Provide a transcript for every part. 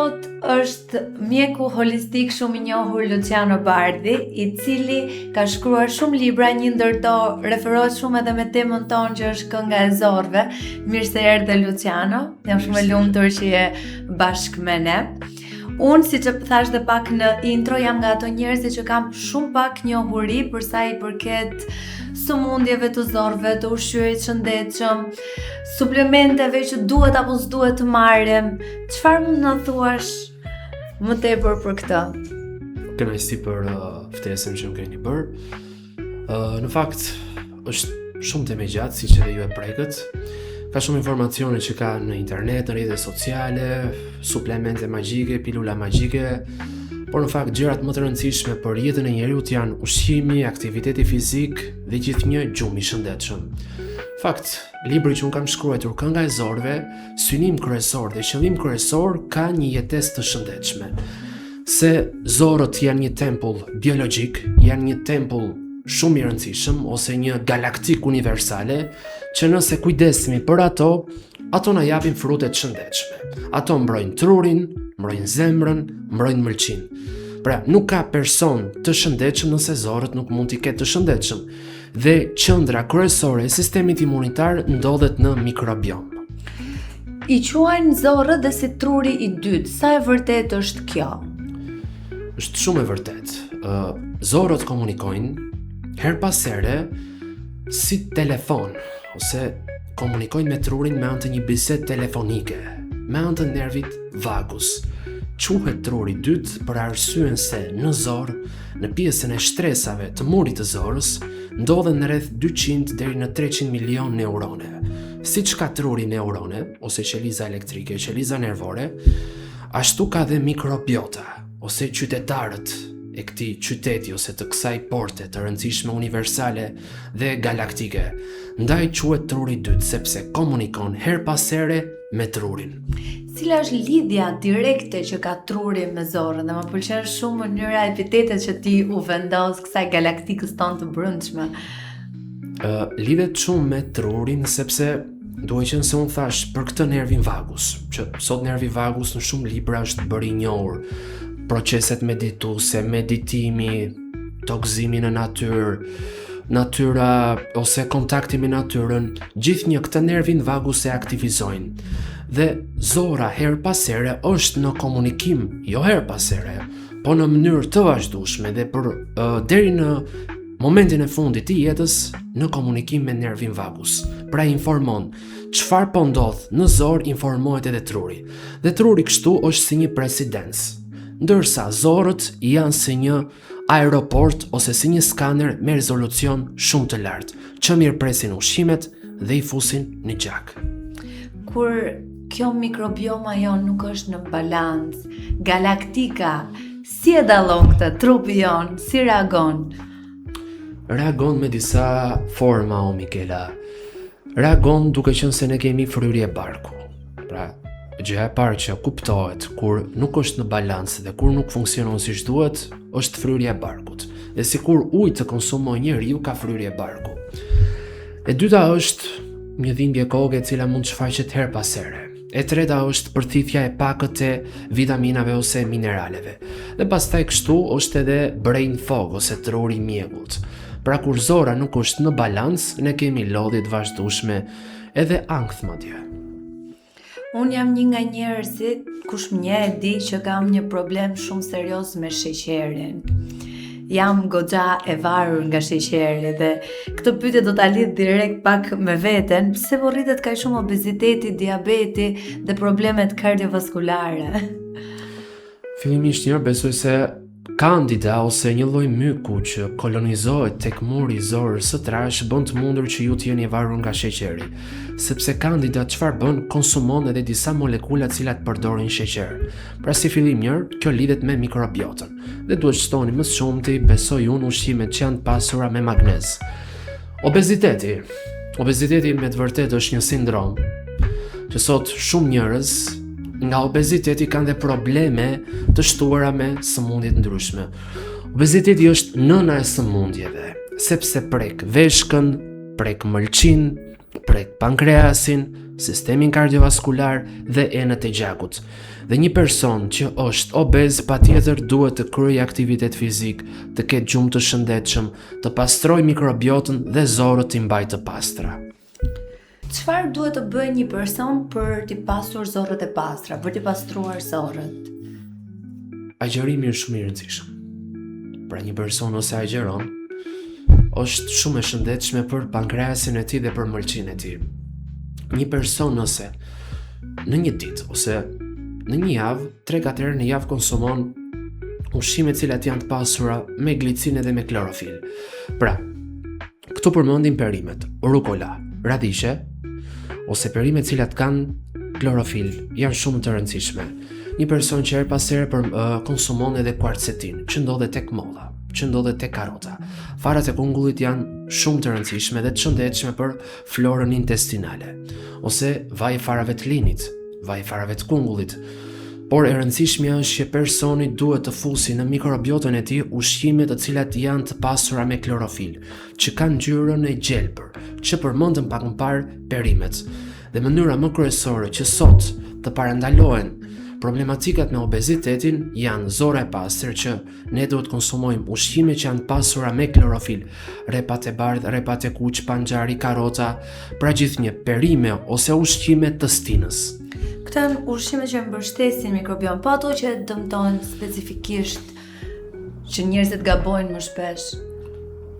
sot është mjeku holistik shumë i njohur Luciano Bardhi, I cili ka shkruar shumë libra, një ndër to referohet shumë edhe me temën tonë që është kënga e zorëve. Mirë se erdhe Luciano, jam shumë e lumtur që je bashkë me ne. Unë, si që thash dhe pak në intro, jam nga ato njerëzit që kam shumë pak njohuri për sa I përket sëmundjeve të zorëve, të ushqyerit shëndetshëm, suplementeve që duhet apo s'duhet të marrim. Çfarë mund na thuash më tepër për këtë? Kënaqësi për ftesën që më keni bërë. Në fakt, është shumë temë gjatë, siç edhe ju e prekët. Ka shumë informacione që ka në internet, në rrjetet sociale, suplemente magjike, pilula magjike, por në fakt gjërat më të rëndësishme për jetën e njerëzit janë ushqimi, aktiviteti fizik dhe gjithnjë gjumi I shëndetshëm. Fakt, libri që unë kam shkruar, Kënga e zorëve, synim kryesor dhe qëllim kryesor ka një jetesë të shëndetshme. Se zorët janë një tempull biologjik, janë një tempull shumë I rëndësishëm ose një galaktik universale, që nëse kujdesemi për ato na japin frutet shëndetshme. Ato mbrojnë trurin, mbrojnë zemrën, mbrojnë mëlçin. Pra, nuk ka person të shëndetshëm nëse zorët nuk mund t'i ketë të shëndetshëm. Dhe qendra kryesore e sistemit imunitar ndodhet në mikrobiom. I quajnë zorët dhe si truri I dytë. Sa e vërtet është kjo? Është shumë e vërtet. Zorët komunikojnë her pas here si telefon, ose komunikojnë me trurin me anë të një bisedë telefonike, me anë të nervit vagus. Quhet truri dytë për arsyen se në zor, në pjesën e shtresave të murit të zorës, ndodhen rreth 200 deri në 300 milion neurone. Siç ka truri neurone, ose qeliza elektrike, qeliza nervore, ashtu ka dhe mikrobiota, ose qytetarët e këtij qyteti ose të kësaj porte të rëndësishme universale dhe galaktike. Ndaj quhet truri dytë sepse komunikon her pas here me trurin. Cila është lidhja direkte që ka truri me zorën? Dhe më pëlqen shumë mënyra epitetet që ti u vendos kësaj galaktikës tonë të brendshme. Lidhet shumë me trurin sepse duhet qenë se unë thash për këtë nervin vagus, që sot nervi vagus në shumë libra është bërë I njohur. Proceset medituese, meditimi, toksimi në natyra ose kontakti me natyrën, gjithnjë këtë nervin vagus e aktivizojnë. Dhe zora her pas here është në komunikim, jo her pas here, po në mënyrë të vazhdueshme dhe deri në momentin e fundit të jetës në komunikim me nervin vagus. Pra informon çfarë po ndodh në zor, informohet edhe truri. Dhe truri kështu është si një presidencë. Ndërsa zorët janë si një aeroport ose si një skaner me rezolucion shumë të lartë, që mirëpresin ushqimet dhe I fusin në gjak. Kur kjo mikrobioma jon nuk është në balans, galaktika, si e dallon këtë trupi jon, si reagon? Reagon me disa forma, o Mikela. Reagon duke qenë se ne kemi fryrje barku. Pra, gjëja e parë që kuptohet kur nuk është në balans dhe kur nuk funksionon siç duhet, është fryrja e barkut. Dhe sikur ujë të konsumojë njeriu ka fryrje barku. E dyta është një dhimbje koke e cila mund të shfaqet her pas here. E treta është përthithja e pakët e vitaminave ose mineraleve. Dhe pastaj kështu është edhe brain fog ose truri I mjegut. Pra kur zora nuk është në balans, ne kemi lodhje të vazhdueshme edhe ankth madje. Unë jam një nga njerëzit, kush më njeh e di që kam një problem shumë serioz me sheqerin. Jam goxha e varur nga sheqeri dhe këtë pyetje do ta lidh direkt pak me veten, pse po rritet kaq shumë obeziteti, diabeti dhe problemet kardiovaskulare. Fillimisht besoj se Kandida ose një lloj myku që kolonizohet tek muri I zorës së trash bën të mundur që ju të jeni varur nga sheqeri, sepse Kandida çfarë bën, konsumon edhe disa molekula të cilat përdorin sheqer. Pra si fillim mirë, kjo lidhet me mikrobiotën. Dhe duhet shtoni më shumti, besoj unë, ushqimet që janë të pasura me magnez. Obeziteti me të vërtetë është një sindrom që sot shumë njerëz nga obeziteti kanë dhe probleme të shtuara me sëmundje të ndryshme. Obeziteti është nëna e sëmundjeve, sepse prek veshkën, prek mëlçin, prek pankreasin, sistemin kardiovaskular dhe enët e gjakut. Dhe një person që është obez patjetër duhet të kryejë aktivitet fizik, të ketë gjumë të shëndetshëm, të pastrojë mikrobiotën dhe zorët t'i mbajë të pastra. Çfarë duhet të bëjë një person për t'i pasur zorët e pastra, për t'i pastruar zorët? Agjërimi është shumë i rëndësishëm. Pra një person ose agjeron është shumë e shëndetshme për pankreasin e tij dhe për mëlçinë e tij. Një person ose në një ditë ose në një javë, 3-4 herë në javë konsumon ushqime të cilat janë të pasura me glicinë dhe me klorofil. Pra, këtu përmendim perimet, rukola, radishe ose perimet të cilat kanë klorofil janë shumë të rëndësishme. Një person që her pas here konsumon edhe kuarcetin, që ndodhet tek molla, që ndodhet tek karrota. Farat e kungullit janë shumë të rëndësishme dhe të shëndetshme për florën intestinale, ose vaj farave të linit, vaj farave të kungullit. Por e rëndësishmja është që personi duhet të fusi në mikrobiotën e tij ushqime të cilat janë të pasura me klorofil, që kanë ngjyrën e gjelbër, që përmendëm pak më parë perimet. Dhe mënyra më kryesore që sot të parandalohen problematikat me obezitetin janë zora e pastër, që ne duhet konsumojmë ushqime që janë pasura me klorofil, repat e bardhë, repat e kuq, panxari, karrota, pra gjithnjë perime ose ushqime të stinës. Këto janë ushqime që mbështesin mikrobion, po ato që dëmtojnë specifikisht që njerëzit gabojnë më shpesh.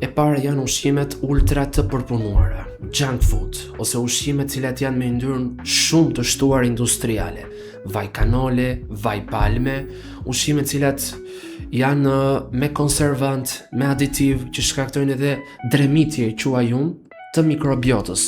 E para janë ushqimet ultra të përpunuara, junk food, ose ushqime të cilat janë me yndyrën shumë të shtuar industriale, vaj kanole, vaj palme, ushqime të cilat janë me konservant, me aditiv që shkaktojnë edhe dremitje quaj unë të mikrobiotës,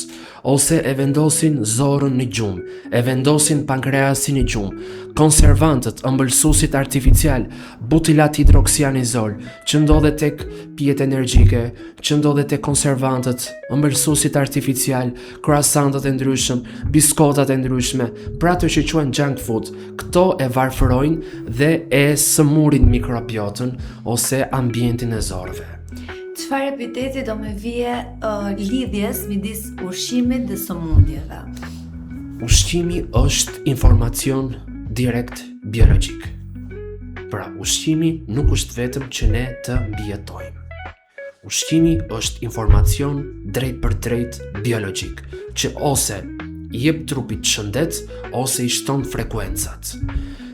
ose e vendosin zorën në gjumë, e vendosin pankreasin në gjumë, konservantët, ëmbëlsuesit artificial, butilat hidroksianizol, që ndodhet tek pijet energjike, që ndodhet tek konservantët, ëmbëlsuesit artificial, croissantët e ndryshëm, biskotat e ndryshme, pra ato që quhen junk food, këto e varfërojnë dhe e sëmurin mikrobiotën ose ambientin e zorëve. Çfarë epiteti do me vije lidhjes midis ushqimit dhe sëmundjeve? Ushqimi është informacion direkt biologjik. Pra, ushqimi nuk është vetëm që ne të mbijetojmë. Ushqimi është informacion drejt për drejt biologjik, që ose i jep trupit shëndet, ose i shton frekuencat.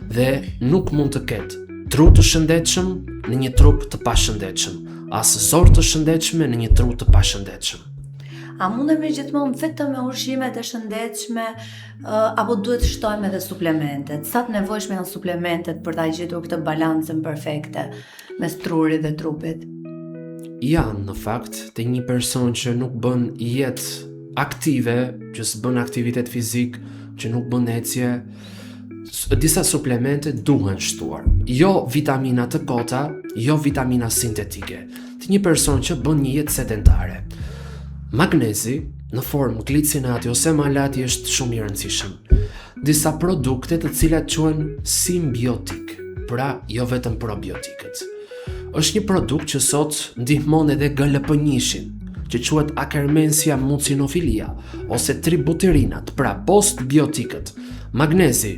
Dhe nuk mund të ketë trup të shëndetshëm në një trup të pashëndetshëm, as zorë të shëndetshme në një trup të pashëndetshëm. A mundemi gjithmonë vetëm me ushqime të shëndetshme apo duhet të shtojmë edhe suplementet? Sa të nevojshme janë suplementet për ta gjetur këtë balancën perfekte mes trurit dhe trupit? Janë në fakt të një person që nuk bën jetë aktive, që s'bën aktivitet fizik, që nuk bën ecje, disa suplemente duhen shtuar. Jo vitamina të kota, jo vitamina sintetike. Të një person që bën një jetë sedentare. Magnezi në formë glicinati ose malati është shumë i rëndësishëm. Disa produkte të cilat quhen simbiotik, pra jo vetëm probiotikët. Është një produkt që sot ndihmon edhe GLP-1-shin, që quhet Akkermansia mucinofilia ose tributirinat, pra postbiotikët. Magnezi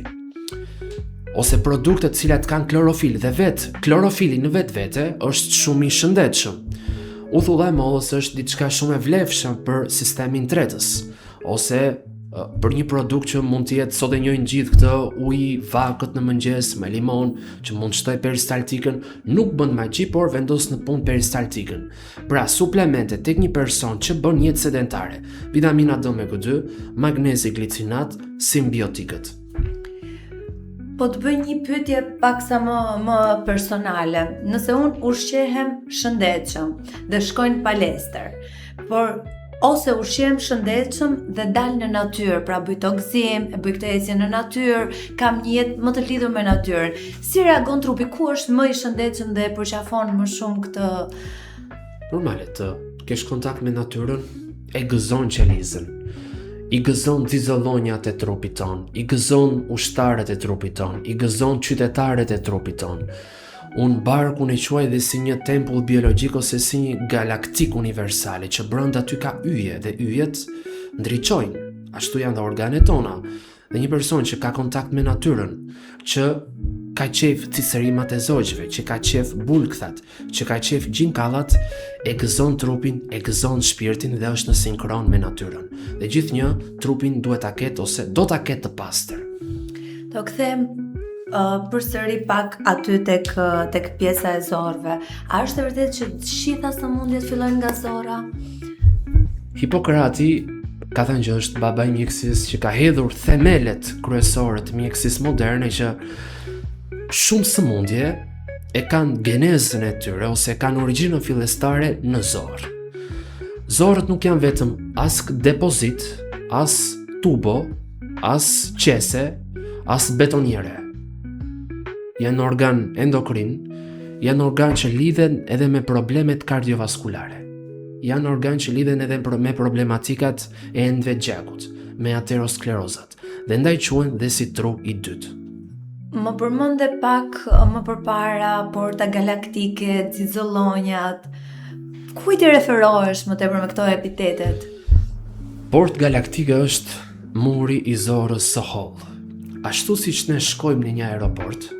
ose produktet të cilat kanë klorofil dhe klorofili në vetvete është shumë i shëndetshëm. Uthulla e mollës është diçka shumë e vlefshme për sistemin tretës, ose për një produkt që mund të jetë, sot e njohin gjithë këtë uji vakët në mëngjes me limon, që mund të shtoj peristaltikën, nuk bën magji, por vendos në punë peristaltikën. Pra, suplemente tek një person që bën jetë sedentare, vitamina D omega 2, magnezi glicinat, simbiotikët. Po të bëj një pyetje paksa më personale. Nëse unë ushqehem shëndetshëm dhe shkoj në palestër, por ose ushqehem shëndetshëm dhe dal në natyrë, pra bëj tokëzim, e bëj këtë ecje në natyrë, kam një jetë më të lidhur me natyrën. Si reagon trupi? Ku është më i shëndetshëm dhe e përqafon më shumë këtë? Normale të kesh kontakt me natyrën, e gëzon qelizën. I gëzon dizolonjat e trupit ton, i gëzon ushtarët e trupit ton, i gëzon qytetarët e trupit ton. Unë barkun e quaj dhe si një tempull biologjik ose si një galaktik universale që brenda ty ka yje dhe yjet ndriçojnë. Ashtu janë dhe organet tona. Dhe një person që ka kontakt me natyrën, që ka qef cicërimat e zogjve, që ka qef bulkthat, që ka qef gjinkallat, e gëzon trupin, e gëzon shpirtin dhe është në sinkron me natyrën. Dhe gjithnjë trupin duhet ta ketë ose do ta ketë të pastër. Do kthehem përsëri pak aty tek pjesa e zorëve. A është e vërtetë që të gjitha sëmundjet fillojnë nga zora? Hipokrati ka thënë që është baba i mjekësisë që ka hedhur themelet kryesore të mjekësisë moderne, që shumë sëmundje e kanë genezën e tyre ose kanë origjinën fillestare në zorë. Zorët nuk janë vetëm as depozit, as tubo, as qese, as betoniere. Janë organ endokrin, janë organ që lidhen edhe me problemet kardiovaskulare. Janë organ që lidhen edhe me problematikat e endëve gjakut, me aterosklerozat, dhe ndaj quhen dhe si tru i dytë. Më përmende pak më përpara porta galaktike, xixollonjat. Kujt i referohesh më tepër me këto epitetet? Port galaktike është muri i zorës së hollë. Ashtu siç ne shkojmë në një aeroport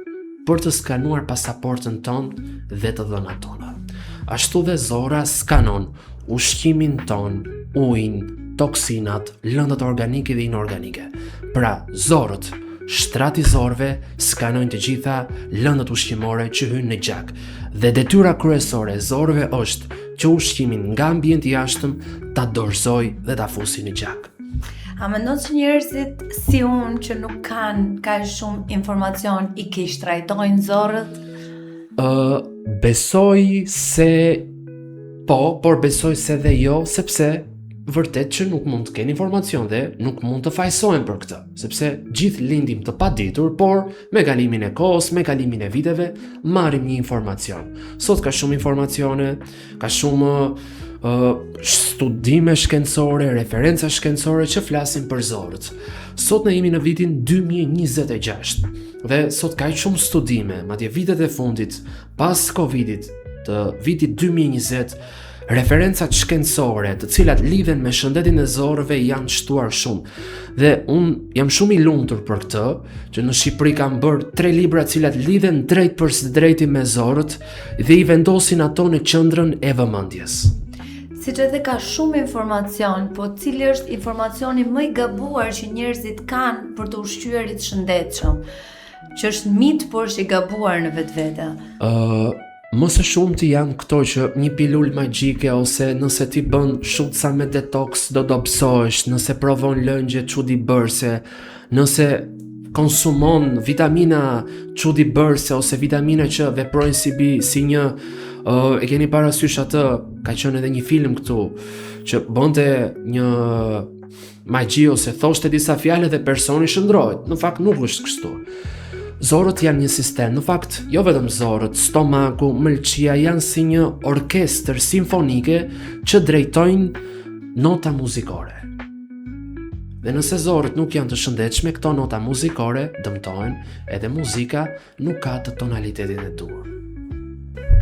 për të skanuar pasaportën tonë dhe të dhënat tona, ashtu dhe zora skanon ushqimin ton, ujin, toksinat, lëndat organike dhe inorganike. Pra, zorët, shtrati zorëve skanojnë të gjitha lëndat ushqimore që hynë në gjak. Dhe detyra kryesore e zorëve është që ushqimin nga ambienti jashtëm ta dorëzoj dhe ta fusi në gjak. A mendon se njerëzit si unë që nuk kanë kaq shumë informacion i kish trajtojnë zorët? Besoj se po, por besoj se dhe jo, sepse vërtet që nuk mund të kenë informacion dhe nuk mund të fajsohen për këtë, sepse gjithë lindim të paditur, por me kalimin e kohës, me kalimin e viteve, marrim një informacion. Sot ka shumë informacione, ka shumë studime shkencore, referenca shkencore që flasin për zorët. Sot ne jemi në vitin 2026 dhe sot ka shumë studime, madje vitet e fundit, pas Covidit, të vitit 2020, referencat shkencore të cilat lidhen me shëndetin e zorëve janë shtuar shumë. Dhe unë jam shumë i lumtur për këtë, që në Shqipëri kam bërë 3 libra cilat lidhen drejt për së drejti me zorët dhe i vendosin ato në qendrën e vëmendjes. Siç edhe ka shumë informacion, po cili është informacioni më i gabuar që njerëzit kanë për të ushqyerit shëndetshëm? Që është mit, por është i gabuar në vetvete. Më së shumti janë këto që një pilul magjike ose nëse ti bën shutca me detox do dobësohesh, nëse provon lëngje çuditëbërëse, nëse konsumon vitamina çuditëbërëse ose vitamina që veprojnë si një e keni parasysh atë, ka qenë edhe një film këtu që bënte një magji ose thoshte disa fjalë dhe personi shndrohet. Në fakt nuk është kështu. Zorët janë një sistem, në fakt jo vetëm zorët, stomaku, mëlçia janë si një orkestër simfonike që drejtojnë nota muzikore. Dhe nëse zorët nuk janë të shëndetshme, këto nota muzikore dëmtohen, edhe muzika nuk ka të tonalitetin e duhur.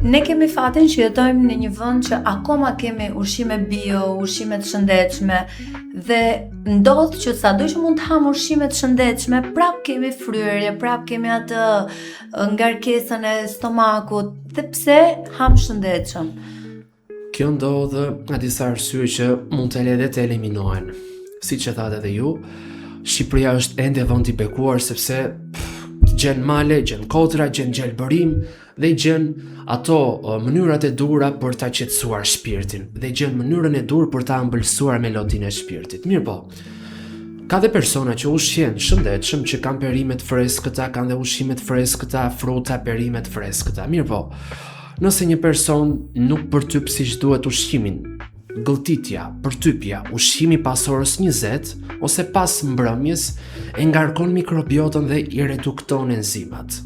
Ne kemi fatin që jetojmë në një vend që akoma kemi ushqime bio, ushqime të shëndetshme dhe ndodh që sado që mund të ham ushqime të shëndetshme, prap kemi fryrje, prap kemi atë ngarkesën e stomakut, dhe pse ham shëndetshëm. Kjo ndodh nga disa arsye që mund të le dhe të eliminohen. Siç e thatë edhe ju, Shqipëria është ende vend i bekuar sepse gjen male, gjen kotra, gjen gjelbërim dhe gjen ato mënyrat e dura për ta qetësuar shpirtin dhe gjen mënyrën e dur për ta ëmbëlsuar melodinë e shpirtit. Mirë po, ka dhe persona që ushqen shëndetshëm, që kanë perime të freskëta, kanë dhe ushqime të freskëta, fruta, perime të freskëta. Mirë po, nëse një person nuk përtyp siç duhet ushqimin, gëlltitja, përtypja, ushqimi pas orës 20 ose pas mbrëmjes e ngarkon mikrobiotën dhe i redukton enzimat.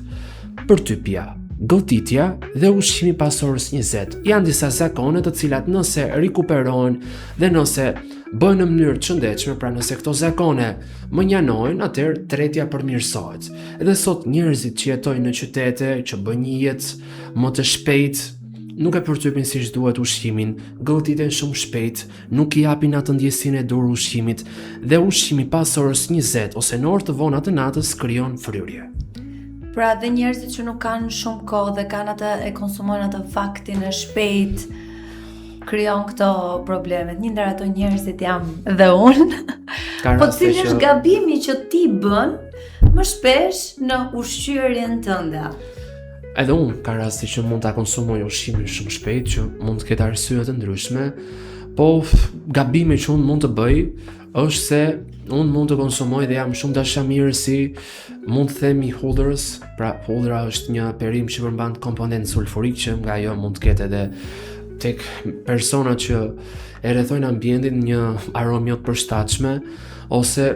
Përtypja, gëlltitja dhe ushqimi pas orës 20 janë disa zakone të cilat nëse rikuperohen dhe nëse bëhen në mënyrë të shëndetshme, pra nëse këto zakone më njanojnë, atëherë tretja përmirësohet. Edhe sot njerëzit që jetojnë në qytete, që bëjnë një jetë më të shpejtë, nuk e përtypin siç duhet ushqimin, gëlltiten shumë shpejt, nuk i japin atë ndjesinë e dur ushqimit, dhe ushqimi pas orës 20 ose në orë të vona të natës krijon fryrje. Pra dhe njerëzit që nuk kanë shumë kohë dhe kanë atë e konsumojnë atë faktin e shpejt, krijon këto problemet. Një ndër ato njerëzit jam dhe unë. Po cili është gabimi që ti bën më shpesh në ushqyerjen tënde? Edhe unë ka rasti që mund ta konsumoj ushqimin shumë shpejt, që mund të ketë arsye të ndryshme, po gabimi që unë mund të bëj është se unë mund të konsumoj dhe jam shumë dashamirësi, mund të themi hudhërës, pra hudhëra është një perim që përmban komponent sulfurik që nga ajo mund të ketë edhe tek persona që e rrethojnë ambientin një aromë të përshtatshme, ose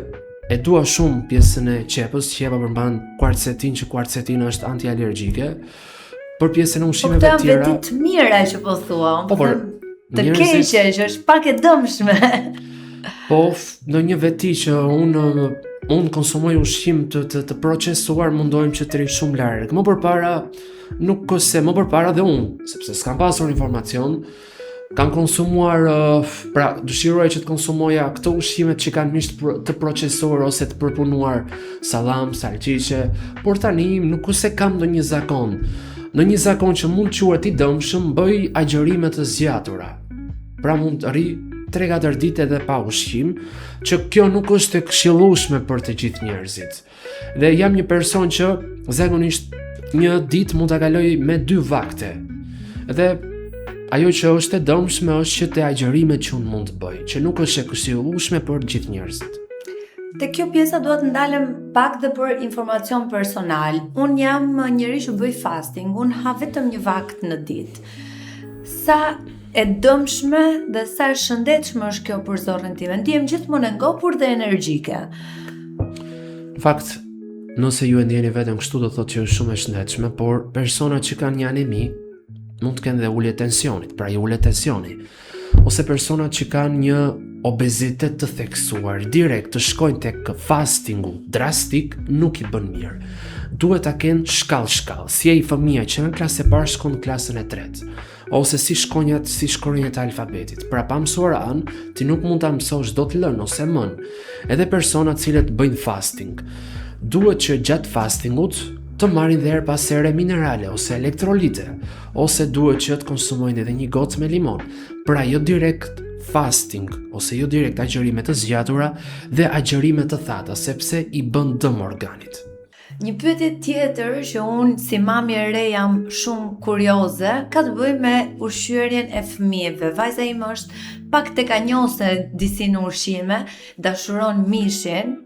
e dua shumë pjesën e qepës, qepa përmban kuarcetin, që kuarcetina është antialergjike. Për pjesën e ushqimeve të tjera. Po veti të mira që po thua, por të keqe që është pak e dëmshme. Po në një veti që unë konsumoj ushqim të procesuar, mundohem që të rri shumë larg. Më përpara nuk ose më përpara dhe unë, sepse s'kam pasur informacion, kam konsumuar, pra dëshiroj që të konsumoja këto ushqimet që kanë misht të procesuar ose të përpunuar, salam, salqiqe, por tani nuk ose kam ndonjë zakon. Në një zakon që mund quhet i dëmshëm, bëj agjërime të zgjatura. Pra mund të rri 3-4 ditë edhe pa ushqim, që kjo nuk është e këshillueshme për të gjithë njerëzit. Dhe jam një person që zakonisht një ditë mund ta kaloj me 2 vakte. Dhe ajo që është e dëmshme është që te agjërimet që unë mund të bëj, që nuk është e këshillueshme për gjithë njerëzit. Te kjo pjesa duhet të ndalem pak dhe për informacion personal. Unë jam njëri që bëj fasting, unë ha vetëm një vakt në ditë. Sa e dëmshme dhe sa e shëndetshme është kjo për zorrën time. Ndihem gjithmonë e ngopur dhe energjike. Në fakt, nëse ju e ndjeni veten kështu do thotë që është shumë e shëndetshme, por persona që kanë një anemi mund të kenë dhe ulje tensionit, pra i ulet tensioni. Ose persona që kanë një obezitet të theksuar, direkt të shkojnë tek fastingu drastik, nuk i bën mirë. Duhet ta kenë shkallë, si e i fëmia që në klasë e parë shkon në klasën e tretë, ose si shkronjat e alfabetit. Pra pa mësuar anë, ti nuk mund ta mësosh dot lën ose mën. Edhe persona të cilët bëjnë fasting, duhet që gjatë fastingut të marrin dhe her pas here minerale ose elektrolite, ose duhet që të konsumojnë edhe një gocë me limon. Pra jo direkt fasting, ose jo direkt agjërime të zgjatura dhe agjërime të thata, sepse i bën dëm organit. Një pyetje tjetër që unë si mami e re jam shumë kurioze, ka të bëjë me ushqyerjen e fëmijëve. Vajza ime është pak tek anjose disi në ushqime, dashuron mishin,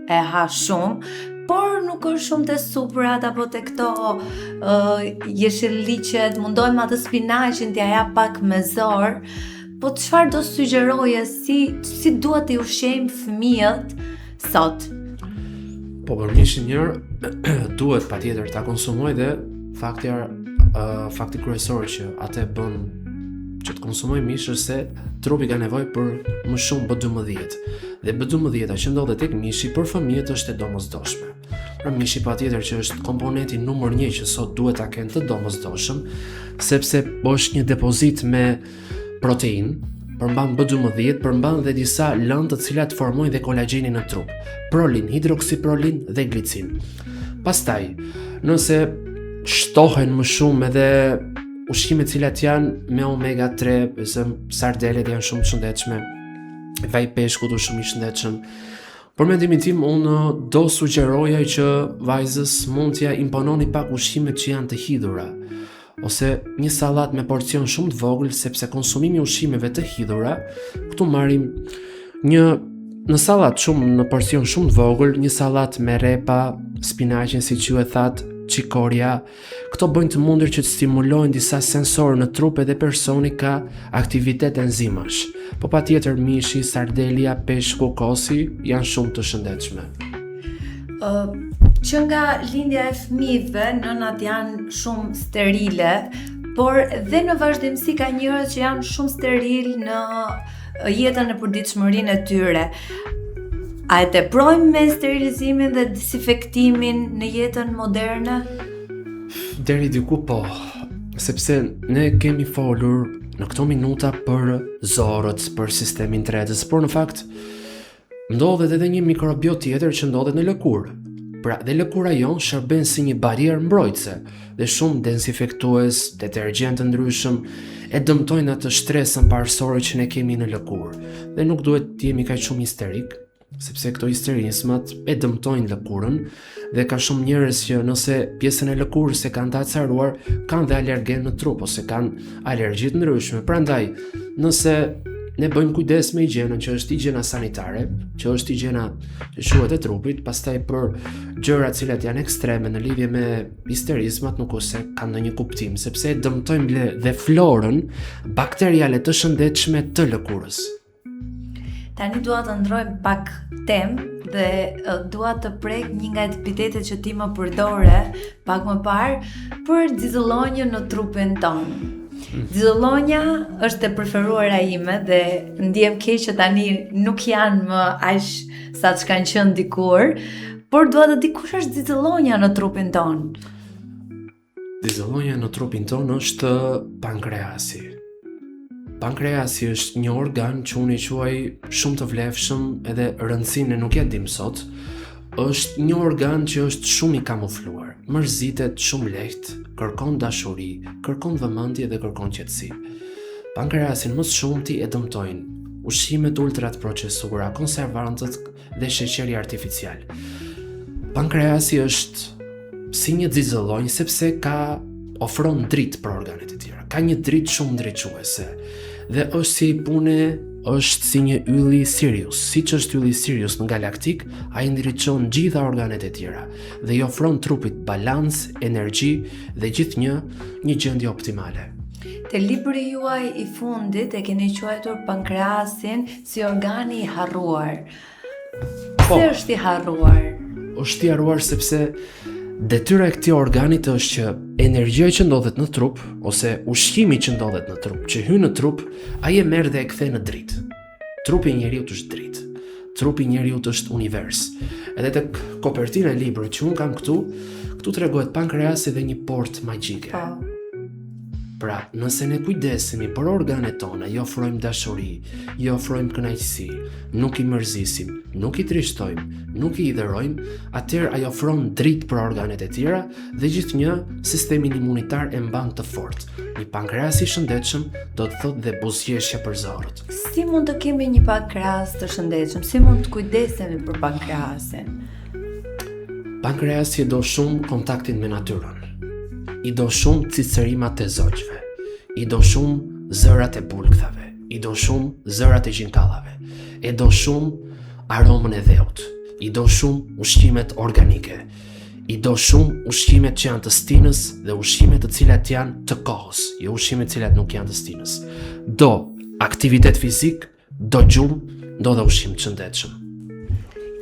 e ha shumë, por nuk është shumë të suprat apo të këto jeshilliqet, mundojmë atë spinaqin t'ja jap pak me zor. Po çfarë do sugjeroje si duhet t'i ushqejmë fëmijët sot? Po për mishin njërë duhet patjetër ta konsumoj dhe fakti kryesor që atë bën që të konsumoj mish është se trupi ka nevojë për më shumë B12. Dhe B12 që ndodhet tek mishi për fëmijët është e domosdoshme. Pra mishi patjetër që është komponenti numër 1 që sot duhet ta kenë të domosdoshëm, sepse është një depozit me protein, përmban B12, përmban dhe disa lëndë të cilat formojnë dhe kolagjenin në trup, prolin, hidroksiprolin dhe glicin. Pastaj, nëse shtohen më shumë edhe ushqimet cilat janë me omega 3, sardelet janë shumë të shëndetshme, vaj peshku do shumë i shëndetshëm. Për mendimin tim, unë do sugjeroja që vajzës mund t'ja impononi pak ushqimet që janë të hidhura, ose një sallat me porcion shumë të vogël, sepse konsumimi i ushqimeve të hidhura, këtu marrim në sallat shumë në porcion shumë të vogël, një sallat me repa, spinaqin siç ju e thatë, çikoria, këto bëjnë të mundur që të stimulojnë disa sensorë në trup edhe personi ka aktivitet enzimash. Po patjetër mishi, sardelia, peshku, kosi janë shumë të shëndetshme. Që nga lindja e fëmijëve, nënat janë shumë sterile, por dhe në vazhdimsi ka njerëz që janë shumë steril në jetën e përditshmërinë e tyre. A e teprojmë me sterilizimin dhe desinfektimin në jetën moderne? Deri diku po, sepse ne kemi folur në këto minuta për zorët, për sistemin tretës, por në fakt ndodhet edhe një mikrobiot tjetër që ndodhet në lëkurë. Pra, dhe lëkura jonë shërben si një barierë mbrojtëse dhe shumë dezinfektues, detergjent të ndryshëm e dëmtojnë atë stresën parësore që ne kemi në lëkurë. Dhe nuk duhet të jemi kaq shumë histerik, sepse këto histerizmat e dëmtojnë lëkurën dhe ka shumë njerëz që nëse pjesën e lëkurës e kanë të acaruar, kanë dhe alergen në trup ose kanë alergji të ndryshme. Prandaj, nëse ne bëjmë kujdes me higjienën, që është higjiena sanitare, që është higjiena që quhet e trupit, pastaj për gjëra të cilat janë ekstreme në lidhje me histerizmat nuk ose kanë ndonjë kuptim, sepse dëmtojmë dhe florën bakteriale të shëndetshme të lëkurës. Tani dua të ndrojmë pak temë dhe dua të prek një nga epitetet që ti më përdore pak më parë për xizëllonjën në trupin tonë. Xizëllonja është e preferuara ime dhe ndjem keq që tani nuk janë më aq sa që kanë qenë dikur, por dua të di kush është xizëllonja në trupin tonë. Xizëllonja në trupin tonë është pankreasi. Pankreasi është një organ që unë i quaj shumë të vlefshëm edhe rëndësinë nuk ja dim sot. Është një organ që është shumë i kamufluar, mërzitet shumë lehtë, kërkon dashuri, kërkon vëmendje dhe kërkon qetësi. Pankreasin më së shumti e dëmtojnë ushqimet ultra të procesura, konservantët dhe sheqeri artificial. Pankreasi është si një xizëllonjë sepse ofron dritë për organet e tjera. Ka një dritë shumë ndriçuese dhe është si pune, është si një ylli Sirius. Siç është ylli Sirius në galaktik, ai ndriçon gjitha organet e tjera dhe i ofron trupit balancë, energji dhe gjithnjë një gjendje optimale. Te libri juaj i fundit e keni quajtur pankreasin si organi i harruar. Pse është i harruar? Është i harruar sepse detyra e këtij organit është që energjia që ndodhet në trup ose ushqimi që ndodhet në trup, që hyn në trup, ai e merr dhe e kthen në dritë. Trupi i njeriut është dritë. Trupi i njeriut është univers. Edhe tek kopertina e librit që un kam këtu tregohet pankreasi dhe një portë magjike. Pra, nëse ne kujdesemi për organet tona, i ofrojmë dashuri, i ofrojmë kënaqësi, nuk i mërzisim, nuk i trishtojmë, nuk i idherojmë, atëherë ai ofron dritë për organet e tjera dhe gjithnjë sistemin imunitar e mban të fortë. Një pankreas i shëndetshëm do të thotë dhe buzëqeshja për zorët. Si mund të kemi një pankreas të shëndetshëm? Si mund të kujdesemi për pankreasin? Pankreasi do shumë kontaktin me natyrën. I do shumë cicërimat e zogjve, i do shumë zërat e bulkthave, i do shumë zërat e gjinkalave, e do shumë aromën e dheut, i do shumë ushqimet organike, i do shumë ushqimet që janë të stinës dhe ushqimet të cilat janë të kohës, jo ushqimet të cilat nuk janë të stinës. Do aktivitet fizik, do gjumë, do dhe ushqim të shëndetshëm.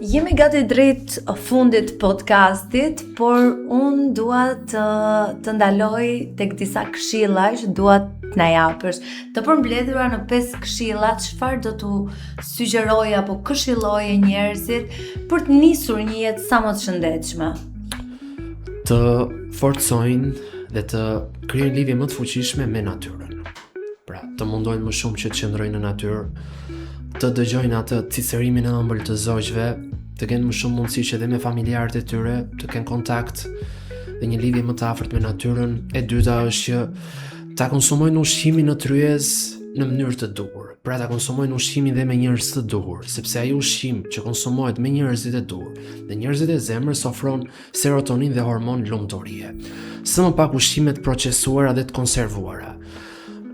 Jemi gati drejt fundit podcastit, por unë dua të ndaloj tek disa këshilla që dua të na japësh, të përmbledhura në 5 këshilla, çfarë do t'u sugjeroj apo këshilloje njerëzit për të nisur një jetë sa më të shëndetshme? Të forcojnë dhe të krijojnë lidhje më të fuqishme me natyrën. Pra, të mundojnë më shumë që të qëndrojnë në natyrë, të dëgjojnë atë cicërimin e ëmbël të zogjve, të kenë më shumë mundësi që edhe me familjarët e tyre të kenë kontakt dhe një lidhje më të afërt me natyrën. E dyta është që ta konsumojnë ushqimin në tryez në mënyrë të duhur. Pra ta konsumojnë ushqimin dhe me njerëz të duhur, sepse ai ushqim që konsumohet me njerëzit e duhur dhe njerëzit e zemrës ofron serotonin dhe hormon lumturie. Së më pak ushqimet procesuara dhe të konservuara.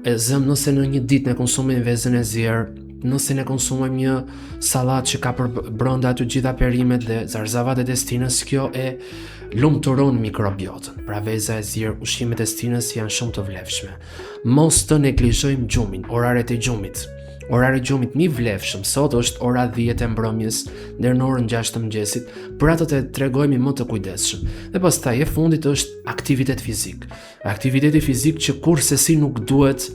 Nëse në një ditë ne konsumojmë vezën e zier, nëse ne konsumojmë një sallatë që ka për brenda aty gjitha perimet dhe zarzavat e destinës, kjo e lumturon mikrobiotën. Pra veza e zier, ushqimet e destinës janë shumë të vlefshme. Mos të neglizhojmë gjumin, oraret e gjumit. Orari i gjumit më i vlefshëm sot është ora 10 e mbrëmjes deri në orën 6 të mëngjesit, për atë të tregojmë më të kujdesshëm. Dhe pastaj e fundit është aktivitet fizik. Aktiviteti fizik që kurse si nuk duhet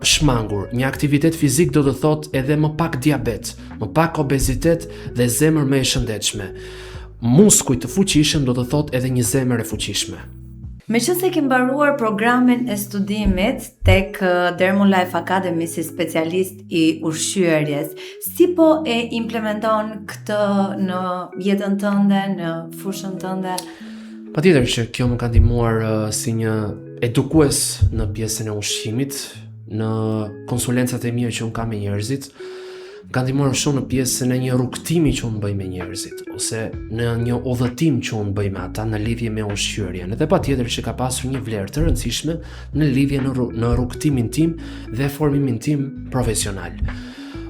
shmangur. Një aktivitet fizik do të thot edhe më pak diabet, më pak obezitet dhe zemër më e shëndetshme. Muskuj të fuqishëm do të thot edhe një zemër e fuqishme. Me që se ke mbaruar programin e studimit tek Dermolife Academy si specialist i ushqyerjes, si po e implementon këtë në jetën tënde, në fushën tënde? Patjetër që kjo më ka ndihmuar si një edukues në pjesën e ushqimit, në konsulencat e mia që unë kam me njerëzit, ka ndihmuar shumë në pjesën e një rrugtimi që unë bëj me njerëzit, ose në një udhëtim që unë bëj me ata në lidhje me ushqyerjen. Edhe patjetër që ka pasur një vlerë të rëndësishme në lidhje në rrugtimin tim dhe formimin tim profesional.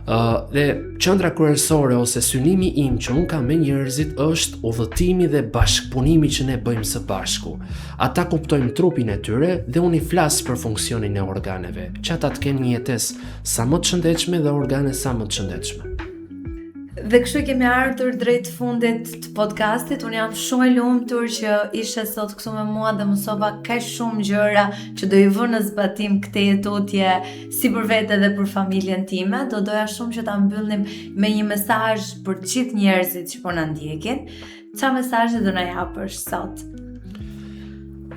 Dhe qendra kryesore ose synimi im që unë kam me njerëzit është udhëtimi dhe bashkëpunimi që ne bëjmë së bashku. Ata kuptojnë trupin e tyre dhe unë i flas për funksionin e organeve, që ata të kenë një jetesë sa më të shëndetshme dhe organe sa më të shëndetshme. Dhe kështu kemi ardhur drejt fundit të podcastit. Unë jam shumë e lumtur që ishe sot këtu me mua dhe mësova kaq shumë gjëra që do i vë në zbatim këtë jetutje si për vete dhe për familjen time. Do doja shumë që ta mbyllnim me një mesazh për të gjithë njerëzit që po na ndjekin. Çfarë mesazhi do na japësh sot?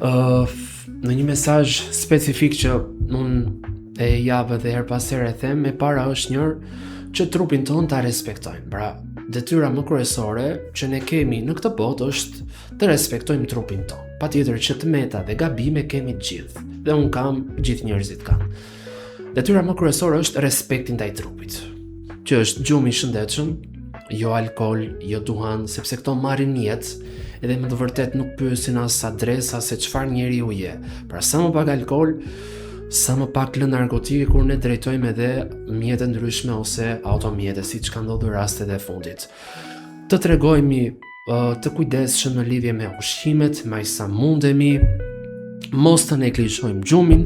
Në një mesazh specifik që unë e jap edhe her pas here e them, e para është njërë që trupin tonë ta respektojmë. Pra, detyra më kryesore që ne kemi në këtë botë është të respektojmë trupin tonë. Patjetër që tmeta dhe gabime kemi të gjithë, dhe unë kam, gjithë njerëzit kanë. Detyra më kryesore është respekti ndaj trupit, që është gjumi i shëndetshëm, jo alkool, jo duhan, sepse këto marrin jetë, edhe më të vërtet nuk pyesin as adresa se çfarë njeriu je. Pra, sa më pak alkool, sa më pak lënë narkotike kur ne drejtojmë edhe mjete ndryshme ose automjete, siç ka ndodhur rastet e fundit. Të tregojmë të kujdesshëm në lidhje me ushqimet, me sa mundemi, mos të neglizhojmë gjumin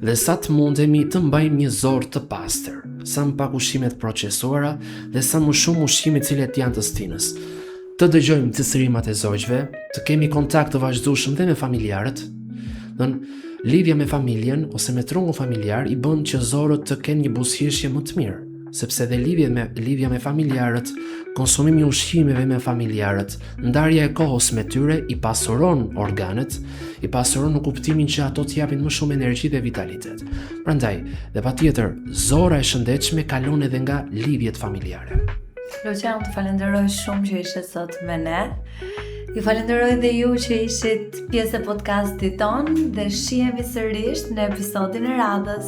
dhe sa të mundemi të mbajmë një zor të pastër, sa më pak ushqimet procesuara dhe sa më shumë ushqime të cilet janë të stinës. Të dëgjojmë të sërimat e zogjve, të kemi kontakt të vazhdueshëm dhe me familjarët. Lidhja me familjen ose me trungu familjar i bën që zorët të kenë një buzëqeshje më të mirë, sepse dhe lidhja me familjarët, konsumimi i ushqimeve me familjarët, ndarja e kohës me tyre i pasuron organet, i pasuron në kuptimin që ato të japin më shumë energji dhe vitalitet. Prandaj, dhe patjetër, zora e shëndetshme kalon edhe nga lidhjet familjare. Lucian, të falenderoj shumë që ishe sot me ne. Ju falenderoj dhe ju që ishit pjesë e podcastit ton dhe shihemi sërish në episodin e radhës.